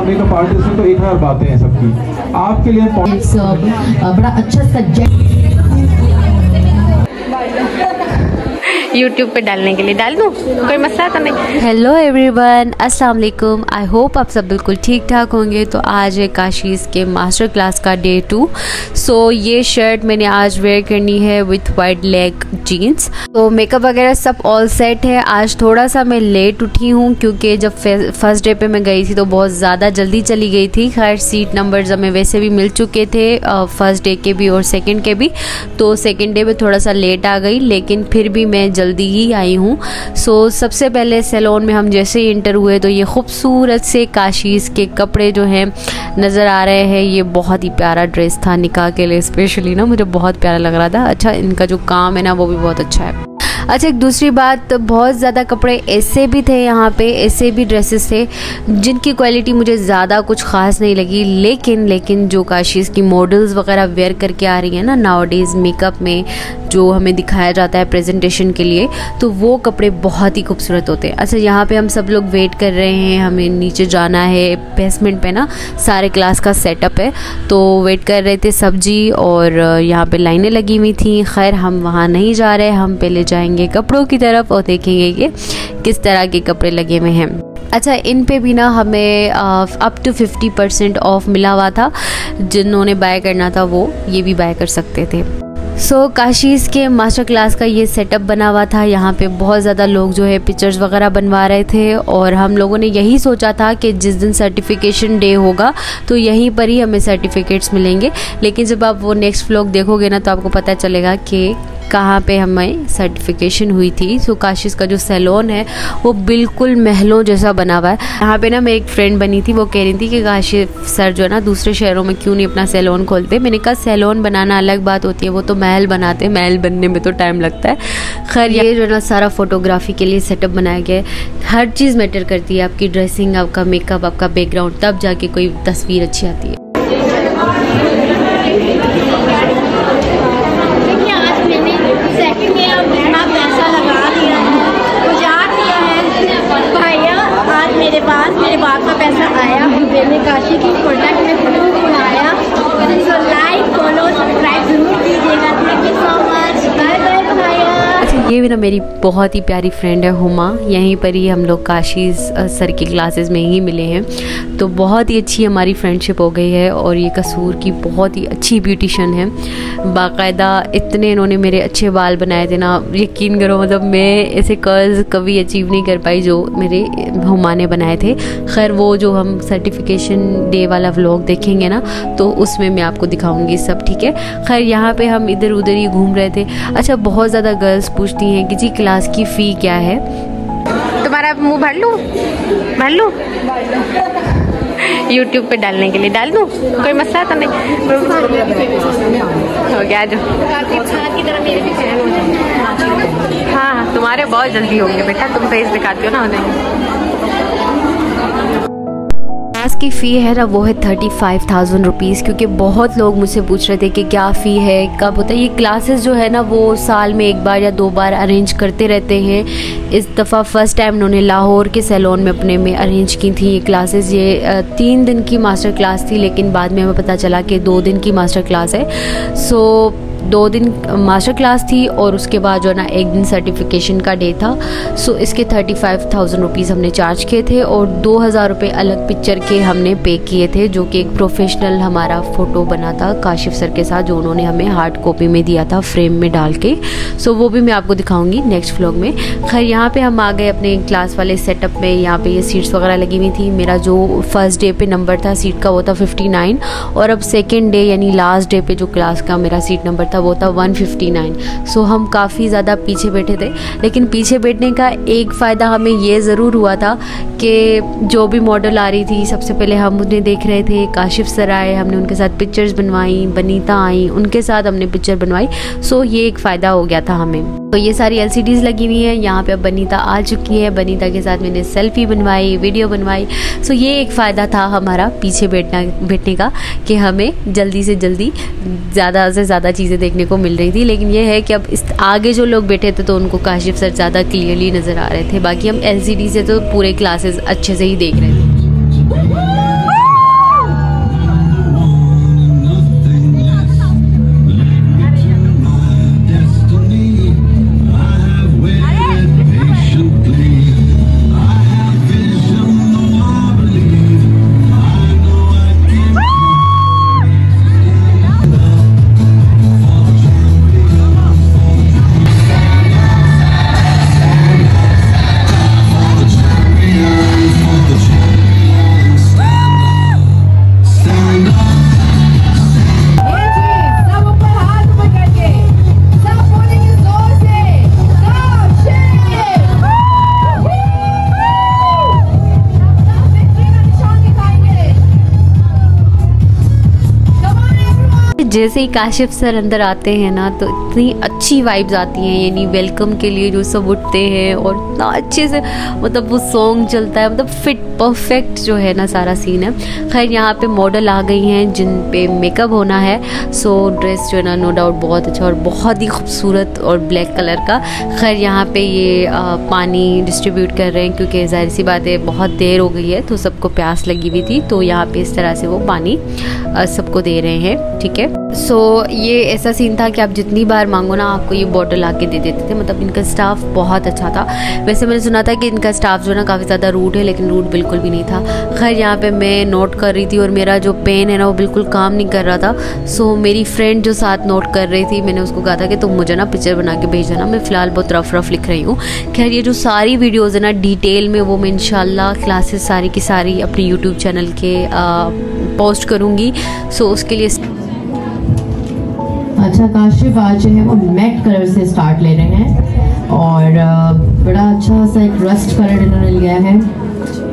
Makeup artist हैं तो 1000 बातें हैं सबकी आपके लिए। बड़ा अच्छा सब्जेक्ट यूट्यूब पे डालने के लिए डाल दूँ, कोई मसला तो नहीं। हेलो एवरीवन, अस्सलाम वालेकुम। आई होप आप सब बिल्कुल ठीक ठाक होंगे। तो आज है काशीज़ के मास्टर क्लास का डे 2। सो ये शर्ट मैंने आज वेयर करनी है विथ वाइट लेग जीन्स। तो मेकअप वगैरह सब ऑल सेट है। आज थोड़ा सा मैं लेट उठी हूँ क्योंकि जब फर्स्ट डे पे मैं गई थी तो बहुत ज़्यादा जल्दी चली गई थी। खैर सीट नंबर्स हमें वैसे भी मिल चुके थे फर्स्ट डे के भी और सेकेंड के भी, तो सेकेंड डे में थोड़ा सा लेट आ गई, लेकिन फिर भी मैं जल्दी ही आई हूँ। सो सबसे पहले सैलून में हम जैसे ही इंटर हुए तो ये खूबसूरत से काशीज़ के कपड़े जो हैं नज़र आ रहे हैं। ये बहुत ही प्यारा ड्रेस था निकाह के लिए स्पेशली ना, मुझे बहुत प्यारा लग रहा था। अच्छा इनका जो काम है ना वो भी बहुत अच्छा है। अच्छा एक दूसरी बात, बहुत ज़्यादा कपड़े ऐसे भी थे यहाँ पे, ऐसे भी ड्रेसेस थे जिनकी क्वालिटी मुझे ज़्यादा कुछ ख़ास नहीं लगी, लेकिन जो काशीज़ की मॉडल्स वगैरह वेयर करके आ रही हैं ना नाउअडेज़ मेकअप में जो हमें दिखाया जाता है प्रेजेंटेशन के लिए, तो वो कपड़े बहुत ही खूबसूरत होते हैं। अच्छा यहाँ पे हम सब लोग वेट कर रहे हैं, हमें नीचे जाना है बेसमेंट पे ना, सारे क्लास का सेटअप है तो वेट कर रहे थे सब्जी और यहाँ पे लाइनें लगी हुई थी। खैर हम वहाँ नहीं जा रहे, हम पहले जाएंगे कपड़ों की तरफ और देखेंगे कि किस तरह के कपड़े लगे हुए हैं। अच्छा इन पे भी ना हमें अप टू 50% ऑफ मिला हुआ था, जिन्होंने बाय करना था वो ये भी बाय कर सकते थे। सो काशीज़ के मास्टर क्लास का ये सेटअप बना हुआ था। यहाँ पे बहुत ज़्यादा लोग जो है पिक्चर्स वगैरह बनवा रहे थे और हम लोगों ने यही सोचा था कि जिस दिन सर्टिफिकेशन डे होगा तो यहीं पर ही हमें सर्टिफिकेट्स मिलेंगे, लेकिन जब आप वो नेक्स्ट व्लॉग देखोगे ना तो आपको पता चलेगा कि कहाँ पे हमें सर्टिफिकेशन हुई थी। सो काशीज़ का जो सैलून है वो बिल्कुल महलों जैसा बना हुआ है। यहाँ पे ना मेरी एक फ्रेंड बनी थी, वो कह रही थी कि काशीज़ सर जो है ना दूसरे शहरों में क्यों नहीं अपना सैलून खोलते। मैंने कहा सैलून बनाना अलग बात होती है, वो तो महल बनाते हैं, महल बनने में तो टाइम लगता है। खैर ये जो है ना सारा फोटोग्राफी के लिए सेटअप बनाया गया है। हर चीज़ मैटर करती है, आपकी ड्रेसिंग, आपका मेकअप, आपका बैकग्राउंड, तब जाके कोई तस्वीर अच्छी आती है। मेरे बाप का पैसा आया, मैंने काशी की प्रोडक्ट में प्रूफ बनाया। सो लाइक फॉलो सब्सक्राइब जरूर कीजिएगा। Thank you so much, bye bye भैया। अच्छा ये भी ना मेरी बहुत ही प्यारी फ्रेंड है हुमा, यहीं पर ही हम लोग काशीज़ सर की क्लासेस में ही मिले हैं, तो बहुत ही अच्छी हमारी फ्रेंडशिप हो गई है। और ये कसूर की बहुत ही अच्छी ब्यूटिशन है, बाकायदा इतने इन्होंने मेरे अच्छे बाल बनाए थे ना, यकीन करो मतलब मैं ऐसे कर्ल्स कभी अचीव नहीं कर पाई जो मेरे हुमा ने बनाए थे। खैर वो जो हम सर्टिफिकेशन डे वाला व्लॉग देखेंगे ना तो उसमें मैं आपको दिखाऊंगी सब, ठीक है। खैर यहाँ पे हम इधर उधर ही घूम रहे थे। अच्छा बहुत ज़्यादा गर्ल्स पूछती हैं कि जी क्लास की फ़ी क्या है। तुम्हारा मुंह भर लूँ यूट्यूब पे डालने के लिए डाल दूँ, कोई मसला तो नहीं। हो गया जो हाँ तुम्हारे बहुत जल्दी होंगे बेटा, तुम फेस दिखाती हो ना उन्हें। क्लास की फ़ी है ना वो है 35,000 रुपीज़, क्योंकि बहुत लोग मुझसे पूछ रहे थे कि क्या फ़ी है, कब होता है। ये क्लासेस जो है ना वो साल में 1 बार या 2 बार अरेंज करते रहते हैं। इस दफ़ा फ़र्स्ट टाइम उन्होंने लाहौर के सैलून में अपने में अरेंज की थी ये क्लासेस। ये 3 दिन की मास्टर क्लास थी, लेकिन बाद में हमें पता चला कि 2 दिन की मास्टर क्लास है। सो 2 दिन मास्टर क्लास थी और उसके बाद जो है ना 1 दिन सर्टिफिकेशन का डे था। सो इसके 35,000 रुपीज़ हमने चार्ज किए थे और 2,000 रुपये अलग पिक्चर के हमने पे किए थे, जो कि एक प्रोफेशनल हमारा फ़ोटो बना था काशिफ सर के साथ, जो उन्होंने हमें हार्ड कॉपी में दिया था फ्रेम में डाल के। सो वो भी मैं आपको दिखाऊंगी नेक्स्ट व्लॉग में। खैर यहाँ पे हम आ गए अपने क्लास वाले सेटअप में। यहाँ पे ये सीट्स वगैरह लगी हुई थी। मेरा जो फर्स्ट डे पे नंबर था सीट का वो था 59 और अब सेकेंड डे यानी लास्ट डे पे जो क्लास का मेरा सीट नंबर था वो था 159। सो हम काफ़ी ज़्यादा पीछे बैठे थे, लेकिन पीछे बैठने का एक फ़ायदा हमें ये ज़रूर हुआ था कि जो भी मॉडल आ रही थी सबसे पहले हम उन्हें देख रहे थे। काशिफ सर आए, हमने उनके साथ पिक्चर्स बनवाई, बनीता आई, उनके साथ हमने पिक्चर बनवाई। सो ये एक फ़ायदा हो गया था हमें। तो ये सारी LCDs लगी हुई हैं। यहाँ पे अब बनीता आ चुकी है, बनीता के साथ मैंने सेल्फी बनवाई, वीडियो बनवाई। सो ये एक फ़ायदा था हमारा पीछे बैठने का कि हमें जल्दी से जल्दी ज़्यादा से ज़्यादा चीज़ें देखने को मिल रही थी। लेकिन ये है कि अब इस आगे जो लोग बैठे थे तो उनको काशिफ सर ज़्यादा क्लियरली नज़र आ रहे थे, बाकी हम LCD से तो पूरे क्लासेस अच्छे से ही देख रहे थे। कि जैसे ही काशिफ सर अंदर आते हैं ना तो इतनी अच्छी वाइब्स आती हैं, यानी वेलकम के लिए जो सब उठते हैं और इतना अच्छे से मतलब वो सॉन्ग चलता है, मतलब फिट परफेक्ट जो है ना सारा सीन है। खैर यहाँ पे मॉडल आ गई हैं जिन पे मेकअप होना है। सो ड्रेस जो है ना नो डाउट बहुत अच्छा और बहुत ही खूबसूरत और ब्लैक कलर का। खैर यहाँ पे ये पानी डिस्ट्रीब्यूट कर रहे हैं क्योंकि जाहिर सी बात है बहुत देर हो गई है तो सबको प्यास लगी हुई थी, तो यहाँ पे इस तरह से वो पानी सबको दे रहे हैं, ठीक है। सो ये ऐसा सीन था कि आप जितनी बार मांगो ना आपको ये बॉटल आके दे देते थे, मतलब इनका स्टाफ बहुत अच्छा था। वैसे मैंने सुना था कि इनका स्टाफ जो है ना काफ़ी ज़्यादा रूड है, लेकिन रूड बिल्कुल भी नहीं था। खैर यहाँ पे मैं नोट कर रही थी और मेरा जो पेन है ना वो बिल्कुल काम नहीं कर रहा था। सो मेरी फ्रेंड जो साथ नोट कर रही थी, मैंने उसको कहा था कि तुम मुझे ना पिक्चर बना के भेज देना, मैं फ़िलहाल बहुत रफ लिख रही हूँ। खैर ये जो सारी वीडियोज़ है ना डिटेल में वो मैं इंशाल्लाह क्लासेस सारी की सारी अपने यूट्यूब चैनल के पोस्ट करूँगी। सो उसके लिए अच्छा, काशिफ आज जो है वो मैट कलर से स्टार्ट ले रहे हैं और बड़ा अच्छा सा एक रस्ट कलर इन्होंने लिया है,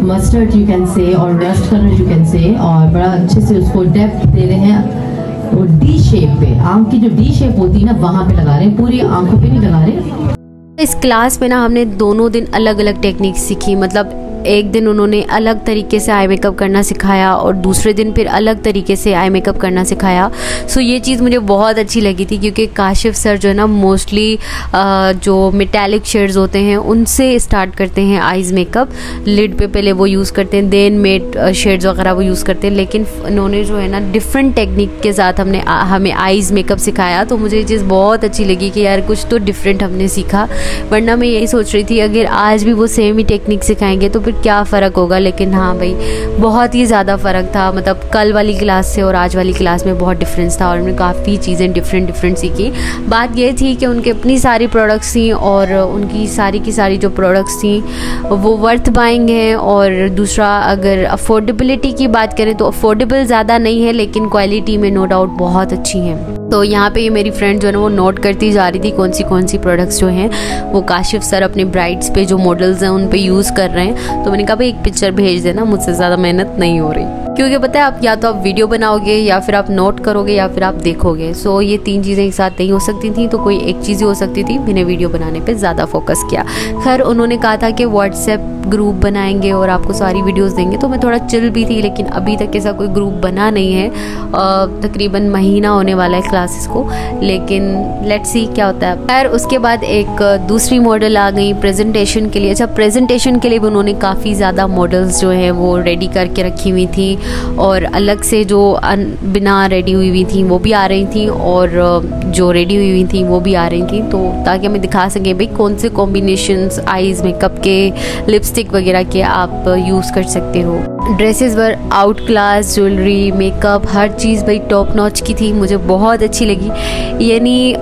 मस्टर्ड यू कैन से और rust colour you can say, और बड़ा अच्छे से उसको डेप्थ दे रहे हैं। वो डी शेप पे, आंख की जो डी शेप होती है ना वहाँ पे लगा रहे हैं, पूरी आंखों पे नहीं लगा रहे। इस क्लास में ना हमने दोनों दिन अलग अलग टेक्निक सीखी, मतलब एक दिन उन्होंने अलग तरीके से आई मेकअप करना सिखाया और दूसरे दिन फिर अलग तरीके से आई मेकअप करना सिखाया। सो ये चीज़ मुझे बहुत अच्छी लगी थी क्योंकि काशिफ सर जो है ना मोस्टली जो मेटालिक शेड्स होते हैं उनसे स्टार्ट करते हैं आइज़ मेकअप, लिड पे पहले वो यूज़ करते हैं, देन मेट शेड्स वगैरह वो यूज़ करते हैं, लेकिन उन्होंने जो है ना डिफरेंट टेक्निक के साथ हमें आइज़ मेकअप सिखाया। तो मुझे ये चीज़ बहुत अच्छी लगी कि यार कुछ तो डिफरेंट हमने सीखा, वरना मैं यही सोच रही थी अगर आज भी वो सेम ही टेक्निक सिखाएंगे तो क्या फ़र्क होगा। लेकिन हाँ भाई बहुत ही ज़्यादा फ़र्क था, मतलब कल वाली क्लास से और आज वाली क्लास में बहुत डिफरेंस था और उन्होंने काफ़ी चीज़ें डिफरेंट सीखी। बात ये थी कि उनके अपनी सारी प्रोडक्ट्स थी और उनकी सारी की सारी जो प्रोडक्ट्स थी वो वर्थ बाइंग हैं, और दूसरा अगर अफोर्डेबिलिटी की बात करें तो अफोर्डेबल ज़्यादा नहीं है लेकिन क्वालिटी में नो डाउट बहुत अच्छी हैं। तो यहाँ पे ये मेरी फ्रेंड जो है ना वो नोट करती जा रही थी कौन सी प्रोडक्ट्स जो हैं वो काशिफ सर अपने ब्राइड्स पे जो मॉडल्स हैं उन पे यूज़ कर रहे हैं। तो मैंने कहा भाई एक पिक्चर भेज देना, मुझसे ज़्यादा मेहनत नहीं हो रही, क्योंकि पता है आप या तो आप वीडियो बनाओगे या फिर आप नोट करोगे या फिर आप देखोगे। सो ये तीन चीज़ें एक साथ नहीं हो सकती थी, तो कोई एक चीज़ ही हो सकती थी। मैंने वीडियो बनाने पे ज़्यादा फोकस किया। खैर उन्होंने कहा था कि व्हाट्सएप ग्रुप बनाएंगे और आपको सारी वीडियोस देंगे, तो मैं थोड़ा चिल भी थी, लेकिन अभी तक ऐसा कोई ग्रुप बना नहीं है। तकरीबन महीना होने वाला है क्लासेस को, लेकिन लेट्स सी क्या होता है। खैर उसके बाद एक दूसरी मॉडल आ गई प्रेजेंटेशन के लिए। अच्छा, प्रेजेंटेशन के लिए भी उन्होंने काफ़ी ज़्यादा मॉडल्स जो है वो रेडी करके रखी हुई थी और अलग से जो बिना रेडी हुई थी वो भी आ रही थी और जो रेडी हुई थी वो भी आ रही थी, तो ताकि हमें दिखा सकें भाई कौन से कॉम्बिनेशंस आईज मेकअप के, लिपस्टिक वगैरह के आप यूज़ कर सकते हो। Dresses were outclass, jewellery, makeup, हर चीज़ भाई टॉप नॉच की थी, मुझे बहुत अच्छी लगी। यानी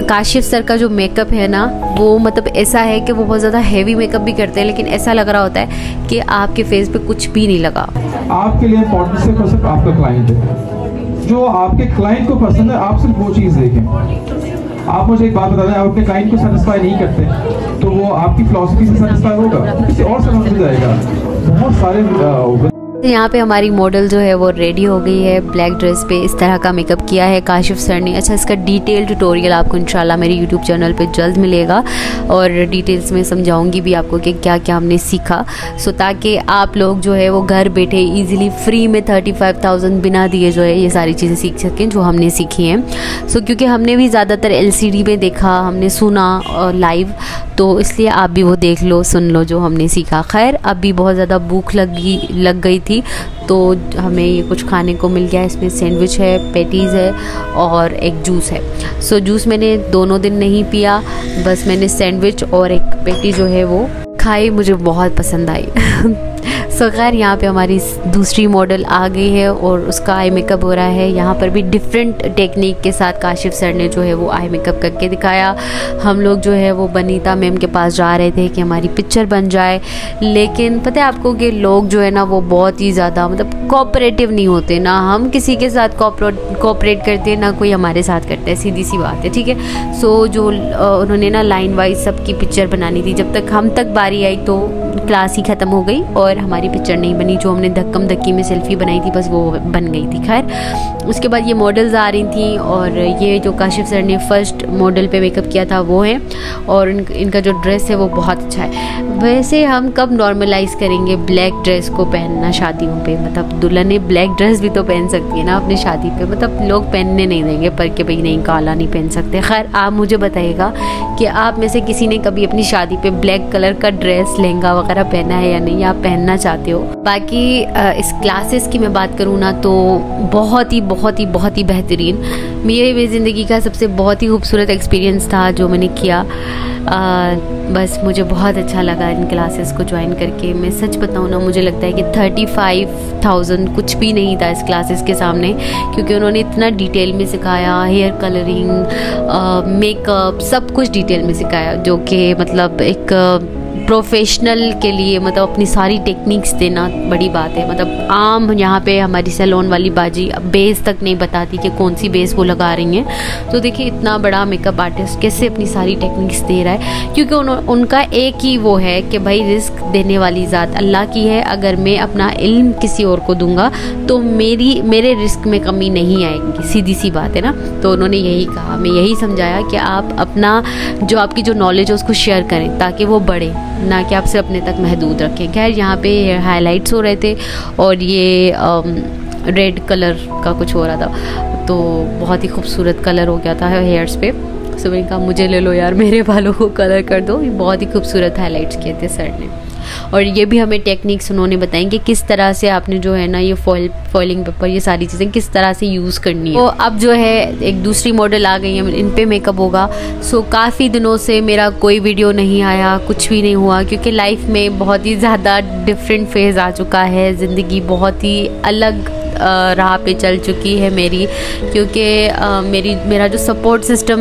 काशिफ सर का जो मेकअप है ना वो मतलब ऐसा है कि वो बहुत ज़्यादा हैवी मेकअप भी करते हैं, लेकिन ऐसा लग रहा होता है कि आपके फेस पे कुछ भी नहीं लगा। आपके लिए इम्पोर्टेंट सिर्फ आपका क्लाइंट है, जो आपके क्लाइंट को पसंद है आप सिर्फ वो चीज़ देखें। आप मुझे एक बात बता दें, आप अपने क्लाइंट को सेटिस्फाई नहीं करते तो वो आपकी फिलॉसफी से सेटिस्फाई होगा, किसी और से मिल जाएगा। बहुत सारे यहाँ पे हमारी मॉडल जो है वो रेडी हो गई है, ब्लैक ड्रेस पे इस तरह का मेकअप किया है काशिफ सर ने। अच्छा, इसका डिटेल ट्यूटोरियल आपको इंशाल्लाह मेरे यूट्यूब चैनल पे जल्द मिलेगा और डिटेल्स में समझाऊंगी भी आपको कि क्या क्या हमने सीखा, सो ताकि आप लोग जो है वो घर बैठे इजीली फ्री में 35,000 बिना दिए जो है ये सारी चीज़ें सीख सकें जो हमने सीखी हैं। सो क्योंकि हमने भी ज़्यादातर LCD में देखा, हमने सुना लाइव, तो इसलिए आप भी वो देख लो, सुन लो जो हमने सीखा। खैर अभी बहुत ज़्यादा भूख लग गई थी तो हमें ये कुछ खाने को मिल गया। इसमें सैंडविच है, पैटीज़ है और एक जूस है। सो जूस मैंने दोनों दिन नहीं पिया, बस मैंने सैंडविच और एक पैटी जो है वो खाई, मुझे बहुत पसंद आई। सो खैर यहाँ पे हमारी दूसरी मॉडल आ गई है और उसका आई मेकअप हो रहा है। यहाँ पर भी डिफरेंट टेक्निक के साथ काशिफ सर ने जो है वो आई मेकअप करके दिखाया। हम लोग जो है वो बनीता मैम के पास जा रहे थे कि हमारी पिक्चर बन जाए, लेकिन पता है आपको कि लोग जो है ना वो बहुत ही ज़्यादा मतलब कोऑपरेटिव नहीं होते, ना हम किसी के साथ कोऑपरेट करते हैं ना कोई हमारे साथ करता है, सीधी सी बात है, ठीक है। सो जो उन्होंने ना लाइन वाइज सबकी पिक्चर बनानी थी, जब तक हम तक बारी आई तो क्लास ही ख़त्म हो गई और हमारी हमारी पिक्चर नहीं बनी, जो हमने धक्कम धक्की में सेल्फी बनाई थी बस वो बन गई थी। खैर उसके बाद ये मॉडल्स आ रही थी और ये जो काशिफ सर ने फर्स्ट मॉडल पे मेकअप किया था वो है, और इनका जो ड्रेस है वो बहुत अच्छा है। वैसे हम कब नॉर्मलाइज करेंगे ब्लैक ड्रेस को पहनना शादियों पे, मतलब दुल्हनें ब्लैक ड्रेस भी तो पहन सकती है ना अपनी शादी पे, मतलब लोग पहनने नहीं देंगे पर कि भाई नहीं काला नहीं पहन सकते। खैर आप मुझे बताइएगा कि आप में से किसी ने कभी अपनी शादी पे ब्लैक कलर का ड्रेस लहंगा वगैरह पहना है या नहीं, आप पहनना चाहते हो। बाकी इस क्लासेस की मैं बात करूँ ना तो बहुत ही बेहतरीन, मेरी ज़िंदगी का सबसे बहुत ही खूबसूरत एक्सपीरियंस था जो मैंने किया। बस मुझे बहुत अच्छा लगा इन क्लासेस को ज्वाइन करके। मैं सच बताऊँ ना, मुझे लगता है कि 35,000 कुछ भी नहीं था इस क्लासेस के सामने, क्योंकि उन्होंने इतना डिटेल में सिखाया, हेयर कलरिंग, मेकअप, सब कुछ डिटेल में सिखाया, जो कि मतलब एक प्रोफेशनल के लिए मतलब अपनी सारी टेक्निक्स देना बड़ी बात है। मतलब आम यहाँ पे हमारी सैलून वाली बाजी बेस तक नहीं बताती कि कौन सी बेस वो लगा रही हैं, तो देखिए इतना बड़ा मेकअप आर्टिस्ट कैसे अपनी सारी टेक्निक्स दे रहा है, क्योंकि उनका एक ही वो है कि भाई रिस्क देने वाली ज़ात अल्लाह की है। अगर मैं अपना इल्म किसी और को दूंगा तो मेरे रिस्क में कमी नहीं आएगी, सीधी सी बात है ना। तो उन्होंने यही कहा, मैं यही समझाया कि आप अपना जो आपकी जो नॉलेज है उसको शेयर करें ताकि वो बढ़े, ना कि आप सिर्फ अपने तक महदूद रखें। खैर यहाँ पे हाइलाइट्स हो रहे थे और ये रेड कलर का कुछ हो रहा था, तो बहुत ही खूबसूरत कलर हो गया था हेयर्स पे। सो मैंने कहा मुझे ले लो यार, मेरे बालों को कलर कर दो। ये बहुत ही खूबसूरत हाइलाइट्स किए थे सर ने, और ये भी हमें टेक्निक्स उन्होंने बताई कि किस तरह से आपने जो है ना ये फॉइलिंग पेपर, ये सारी चीज़ें किस तरह से यूज़ करनी है। तो अब जो है एक दूसरी मॉडल आ गई है, इन पे मेकअप होगा। सो काफ़ी दिनों से मेरा कोई वीडियो नहीं आया, कुछ भी नहीं हुआ, क्योंकि लाइफ में बहुत ही ज़्यादा डिफरेंट फेज़ आ चुका है, ज़िंदगी बहुत ही अलग राह पे चल चुकी है मेरी, क्योंकि मेरा जो सपोर्ट सिस्टम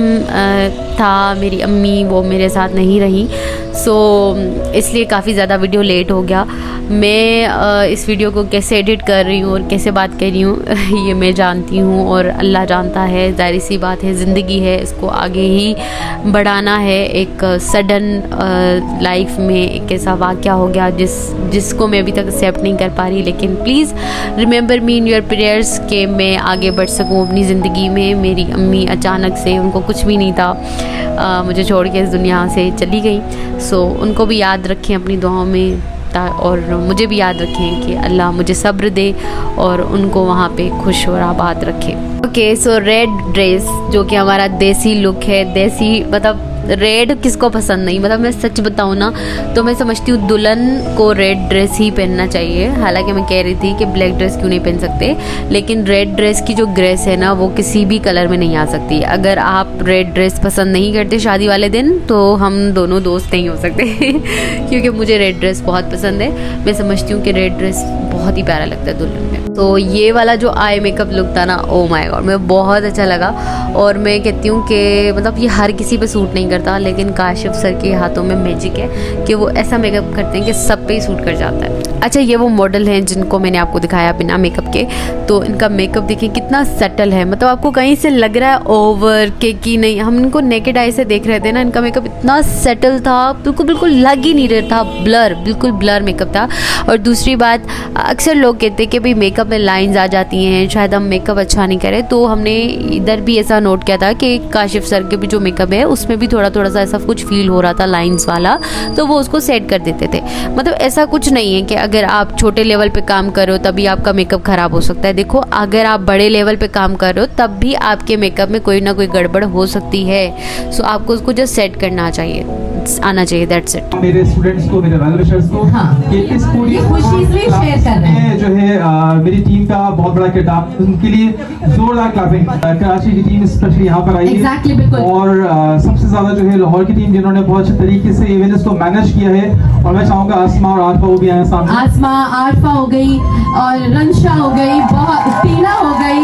था, मेरी अम्मी वो मेरे साथ नहीं रही। सो इसलिए काफ़ी ज़्यादा वीडियो लेट हो गया। मैं इस वीडियो को कैसे एडिट कर रही हूँ और कैसे बात कर रही हूँ ये मैं जानती हूँ और अल्लाह जानता है। ज़ाहिर सी बात है, ज़िंदगी है, इसको आगे ही बढ़ाना है। एक सडन लाइफ में एक ऐसा वाक़या हो गया जिसको मैं अभी तक एक्सेप्ट नहीं कर पा रही, लेकिन please remember me in your prayers कि मैं आगे बढ़ सकूँ अपनी ज़िंदगी में। मेरी अम्मी अचानक से, उनको कुछ भी नहीं था, मुझे छोड़ के इस दुनिया से चली गई। सो उनको भी याद रखें अपनी दुआओं में, और मुझे भी याद रखें कि अल्लाह मुझे सब्र दे और उनको वहाँ पे खुश और आबाद रखे। ओके, सो रेड ड्रेस जो कि हमारा देसी लुक है, देसी मतलब रेड किसको पसंद नहीं। मतलब मैं सच बताऊँ ना तो मैं समझती हूँ दुल्हन को रेड ड्रेस ही पहनना चाहिए। हालांकि मैं कह रही थी कि ब्लैक ड्रेस क्यों नहीं पहन सकते, लेकिन रेड ड्रेस की जो ग्रेस है ना वो किसी भी कलर में नहीं आ सकती। अगर आप रेड ड्रेस पसंद नहीं करते शादी वाले दिन तो हम दोनों दोस्त नहीं हो सकते क्योंकि मुझे रेड ड्रेस बहुत पसंद है। मैं समझती हूँ कि रेड ड्रेस बहुत ही प्यारा लगता है दुल्हन में। तो ये वाला जो आई मेकअप लुक था ना, ओ माय गॉड, मैं बहुत अच्छा लगा। और मैं कहती हूँ कि मतलब ये हर किसी पे सूट नहीं करता, लेकिन काशिफ सर के हाथों में मैजिक है कि वो ऐसा मेकअप करते हैं कि सब पे ही सूट कर जाता है। अच्छा, ये वो मॉडल हैं जिनको मैंने आपको दिखाया बिना मेकअप के, तो इनका मेकअप देखिए कितना सटल है। मतलब आपको कहीं से लग रहा है ओवर के कि नहीं, हम इनको नेकेड आई से देख रहे थे ना, इनका मेकअप इतना सटल था, बिल्कुल लग ही नहीं रहा था, ब्लर, बिल्कुल ब्लर मेकअप था। और दूसरी बात, अक्सर लोग कहते हैं कि भाई मेकअप में लाइंस आ जाती हैं, शायद हम मेकअप अच्छा नहीं करें, तो हमने इधर भी ऐसा नोट किया था कि काशिफ सर के भी जो मेकअप है उसमें भी थोड़ा सा ऐसा कुछ फील हो रहा था लाइंस वाला, तो वो उसको सेट कर देते थे। मतलब ऐसा कुछ नहीं है कि अगर आप छोटे लेवल पे काम कर रहे हो तभी आपका मेकअप खराब हो सकता है। देखो, अगर आप बड़े लेवल पे काम कर रहे हो तब भी आपके मेकअप में कोई ना कोई गड़बड़ हो सकती है। सो आपको उसको जस्ट सेट करना चाहिए, आना चाहिए, दैट्स इट। मेरे स्टूडेंट्स को, मेरे वेल विशर्स को, कि इस पूरी खुशी से शेयर कर रहे हैं जो है मेरी टीम का बहुत बड़ा किरदार, उनके लिए जोरदार क्लैपिंग। कराची की टीम स्पेशली यहाँ पर आई है, बिल्कुल। और सबसे ज्यादा जो है लाहौर की टीम जिन्होंने बहुत अच्छे तरीके से इवेंट्स को मैनेज किया है। और मैं चाहूँगा आसमा और आरफा वो भी आए सामने। आसमा, आरफा हो गई और रंशा हो गई, बहुत टीना हो गई,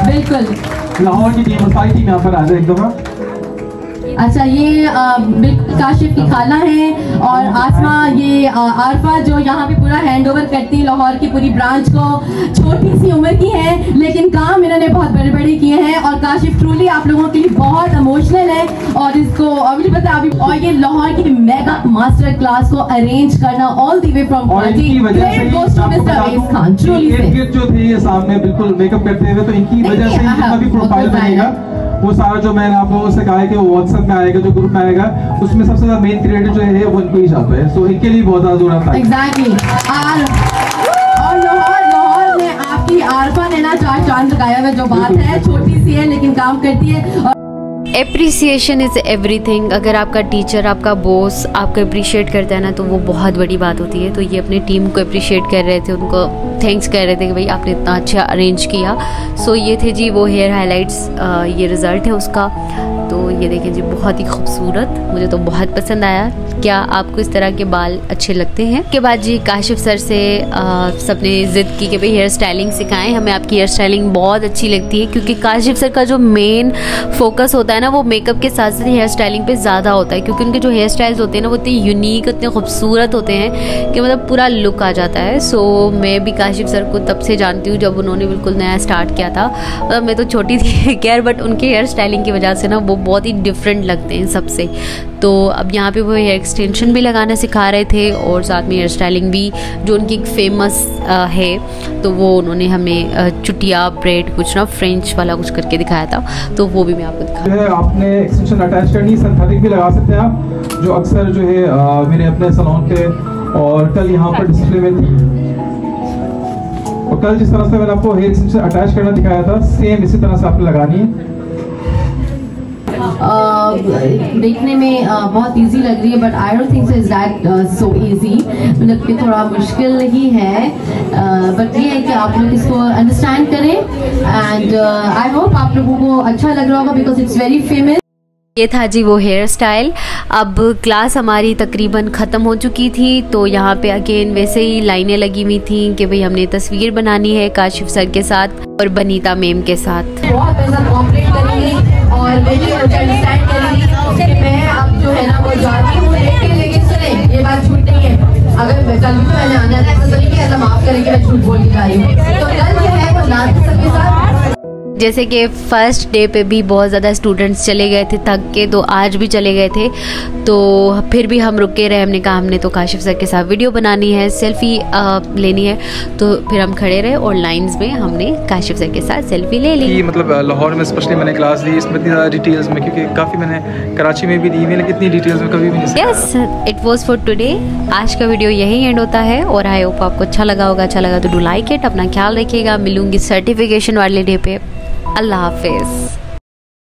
बिल्कुल। लाहौर की टीम और सारी टीम यहाँ पर आ जाए एक दफा। अच्छा, ये बिल्कुल काशिफ की खाला है और आसमा ये आरफा जो यहाँ पे पूरा हैंड ओवर करती है लाहौर की पूरी ब्रांच को। छोटी सी उम्र की है लेकिन काम इन्होंने बहुत बड़े बड़े किए हैं और काशिफ ट्रूली आप लोगों के लिए बहुत इमोशनल है और इसको मुझे पता है अभी, और ये लाहौर की मेगा मास्टर क्लास को अरेंज करना all the way from Khan truly से जो थे ये सामने बिल्कुल मेकअप करते हुए, तो इनकी वजह से जितना भी प्रोफाइल बनेगा वो सारा जो मैंने आप लोगों से कहा है कि वो व्हाट्सएप में आएगा, जो ग्रुप में आएगा उसमें सबसे ज्यादा मेन क्रिएटर जो है वो इनको ही जाता है। सो इनके लिए बहुत ज्यादा जरूरत है। एग्जैक्टली। और लाहौर में आपकी आरफा ने ना 4 चांद लगाया हुआ, जो बात है छोटी सी है लेकिन काम करती है। Appreciation is everything. अगर आपका टीचर, आपका बॉस आपको अप्रिशिएट करता है ना तो वो बहुत बड़ी बात होती है। तो ये अपनी टीम को अप्रिशिएट कर रहे थे, उनको थैंक्स कर रहे थे कि भाई आपने इतना अच्छा अरेंज किया। सो ये थे जी वो हेयर हाइलाइट्स, ये रिज़ल्ट है उसका। तो ये देखें जी, बहुत ही खूबसूरत, मुझे तो बहुत पसंद आया। क्या आपको इस तरह के बाल अच्छे लगते हैं? के बाद जी काशिफ सर से सबने ज़िद की कि भाई हेयर स्टाइलिंग सिखाएं, हमें आपकी हेयर स्टाइलिंग बहुत अच्छी लगती है। क्योंकि काशिफ सर का जो मेन फोकस होता है ना वो मेकअप के साथ साथ हेयर स्टाइलिंग पे ज़्यादा होता है। क्योंकि उनके जो हेयर स्टाइल्स होते हैं ना वो इतने यूनिक, इतने खूबसूरत होते हैं कि मतलब पूरा लुक आ जाता है। सो मैं भी काशिफ सर को तब से जानती हूँ जब उन्होंने बिल्कुल नया स्टार्ट किया था। मतलब मैं तो छोटी थी खैर, बट उनके हेयर स्टाइलिंग की वजह से ना वो बहुत ही डिफरेंट लगते हैं सबसे। तो अब यहाँ पे वो हेयर एक्सटेंशन भी लगाना सिखा रहे थे और साथ में हेयर स्टाइलिंग भी, जो उनकी एक फेमस है, तो वो उन्होंने हमें चुटिया ब्रेड कुछ ना फ्रेंच वाला कुछ करके दिखाया था, तो वो भी मैं आपको दिखा। आपने एक्सटेंशन अटैच करनी, सिंथेटिक भी लगा सकते हैं आप, जो अक्सर जो है मेरे अपने सैलून पे और कल यहाँ पर डिस्प्ले में थी। और कल जिस तरह से मैंने आपको हेयर एक्सटेंशन अटैच करना दिखाया था, सेम इसी तरह से आपने लगानी है। देखने में बहुत इजी लग रही है but I don't think so is that so easy. मतलब कि थोड़ा मुश्किल ही है, बट ये है कि आप लोग इसको अंडरस्टैंड करें एंड आई होप आप लोगों को अच्छा लग रहा होगा बिकॉज इट्स वेरी फेमस। ये था जी वो हेयर स्टाइल। अब क्लास हमारी तकरीबन ख़त्म हो चुकी थी, तो यहाँ पे अगेन वैसे ही लाइनें लगी हुई थी कि भाई हमने तस्वीर बनानी है काशिफ सर के साथ और बनीता मैम के साथ। बहुत ज़्यादा कोऑपरेट करेंगी और अंडरस्टैंड करेंगी कि मैं अब जो है ना वो जाती हूँ, लेकिन सुने ये बात झूठ नहीं है। अगर कल भी मैंने आना था तो नहीं कि माफ़ करेंगे मैं झूठ बोल जा रही हूँ। तो कल जो है वो लास्ट सबके साथ, जैसे कि फर्स्ट डे पे भी बहुत ज़्यादा स्टूडेंट्स चले गए थे थक के, तो आज भी चले गए थे, तो फिर भी हम रुके रहे। हमने कहा हमने तो काशिफ सर के साथ वीडियो बनानी है, सेल्फी लेनी है, तो फिर हम खड़े रहे और लाइंस में हमने काशिफ सर के साथ सेल्फी ले ली। मतलब लाहौर में स्पेशली मैंने क्लास ली इसमें इतनी ज़्यादा डिटेल्स में, क्योंकि काफ़ी मैंने कराची में भी दी हुई, लेकिन इतनी डिटेल्स में कभी भी नहीं। Yes, it was for today. आज का वीडियो यही एंड होता है और आई होप आपको अच्छा लगा होगा। अच्छा लगा तो डू लाइक इट, अपना ख्याल रखिएगा। मिलूंगी सर्टिफिकेशन वाले डे पे। अल्लाह हाफिज़।